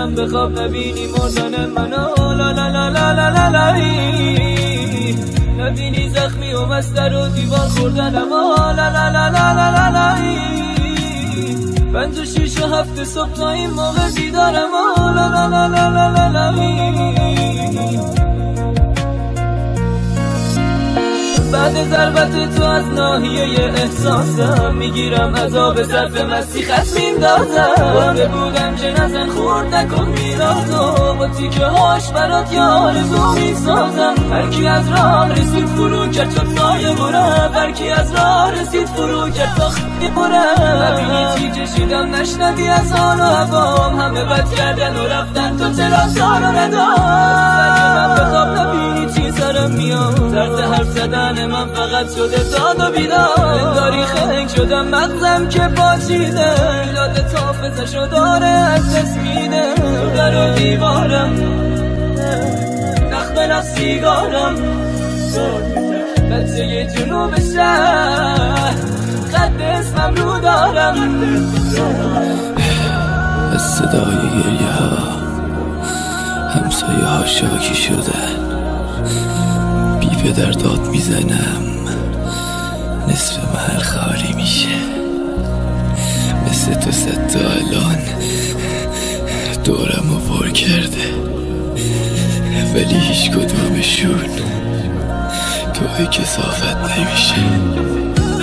من به خواب نبینی مردن منو لا لا لا لا لا لا لا نبینی زخمی و مستر و دیوار خوردنم لا لا لا لا لا لا لا 5 و 6 و 7 صبح تا این موقع بیدارم لا لا لا لا لا لا بعد ضربت تو از ناحیه احساسم میگیرم عذاب صرف مستی خط میندازم وقته بودم که نزن خورد نکن میرادو با تیکه هاش برات یه آرزو میسازم هرکی از راه رسید فرو کرد شد سایه برم هرکی از راه رسید فرو کرد تا خیلی برم نبینی چی کشیدم نشنوی از حال و هوام همه بد کردن و رفتن تو چرا سارو ندام من به خواب نبینی چی سرم میاد طرز حرف زدن من فقط شده داد و بیدار انگاری خنگ شدم مغزم که پاچیده یاد تافزشو داره از دست میده در و دیوارم نخ به نخ سیگارم بچه جنوب شهر خط اسمم رو دارم از صدای گریه ها همسایه ها شاکی شدن بی پدر داد میزنم نصف محل خالی میشه مثل تو 100 تا الان دورمو پر کرده ولی هیچ کدومشون توی کسافت نمیشه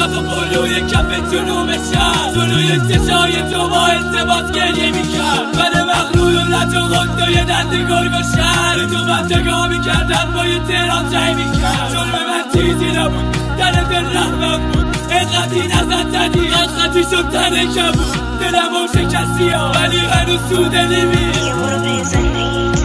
تو پلوی کف جنوب شهر جلوی چشای تو با ارتباط گریه میکرد من مغلول و لج و غد و یه دست گرگ و شهر تو بندگاه میکردن با یه تهران جای میکرد جلوه من چیزی نبود در دل رحمت بود اینقدی نزد زدی قطعی شد تنه کبود دلم و شکستی ها ولی هنوز تو دلی می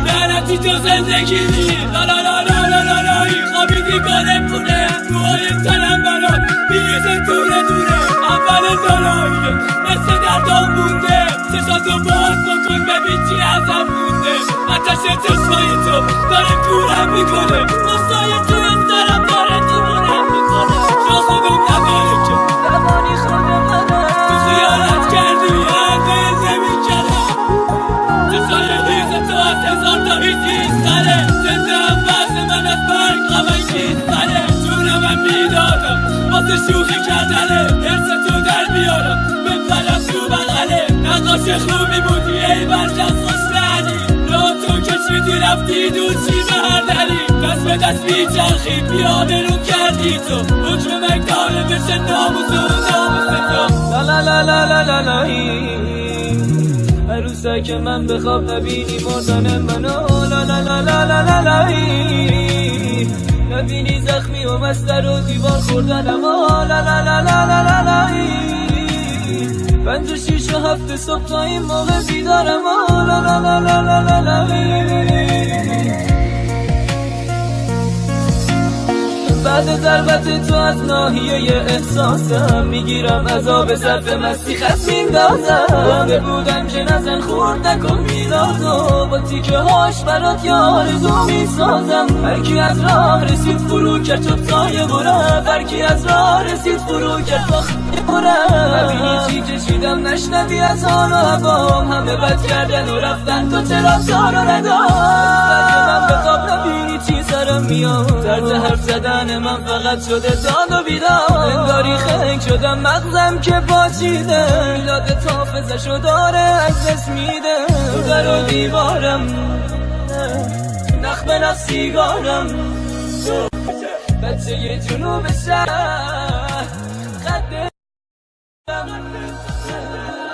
لعنتی تو زندگی می لا لا لا لا لا لا لا خوابیدی گانه پونه توهای تنم برات بیریزه دونه دونه اول داراییه مثل دردام بونده چشاتو باز بکن ببین چی ازم مونده آتش چشمای تو داره کورم میکنه مستای تو دارم داره دیوونم میکنه جا خودم نداره که زمانی خودم منم تو خیالت کردی هرگز نمیکردم چشای لیز تو از 1000 تا هیچیستره زنده هم وزن من از برگ غمای کیستره جونم میدادم واسه شوخی کردنه حرس تو در بیارم بپرم تو بغله نقاش خوبی بودی ای برجست خوشلعنی را تو کشیدی رفتی دور چی به هر دلی دست به دست بیچرخی پیاده رو کردی تو حکم مکتانه بشه ناموس و ناموس تو لا لا لا لا لا لا عروسه که من به خواب نبینی مردن منو لا لا لا لا لا لا لا نبینی زخمی و مستر و دیوار خوردنم لا لا لا لا لا لا لا 5 و 6 و 7 صبح تا این موقع بیدارم لا لا لا لا لا لا لا بعد ضربت تو از ناحیه احساسم میگیرم عذاب صرف مستی خط میندازم وقته بودم که نزن خورد نکن میرادو با تیکه هاش برات یه آرزو میسازم هرکی از راه رسید فرو کرد شد سایه برم هرکی از راه رسید فرو کرد تا خیلی برم نبینی چی کشیدم نشنوی از حال و هوام همه بد کردن و رفتن تو چرا سارو ندام من به خواب نبینی چی سرم میاد طرز حرف زدن من فقط شده داد و بیدار انگاری خنگ شدم مغزم که پاچیده یاد تافزشو داره از دست میده در و دیوارم نخ به نخ سیگارم بچه جنوب شهر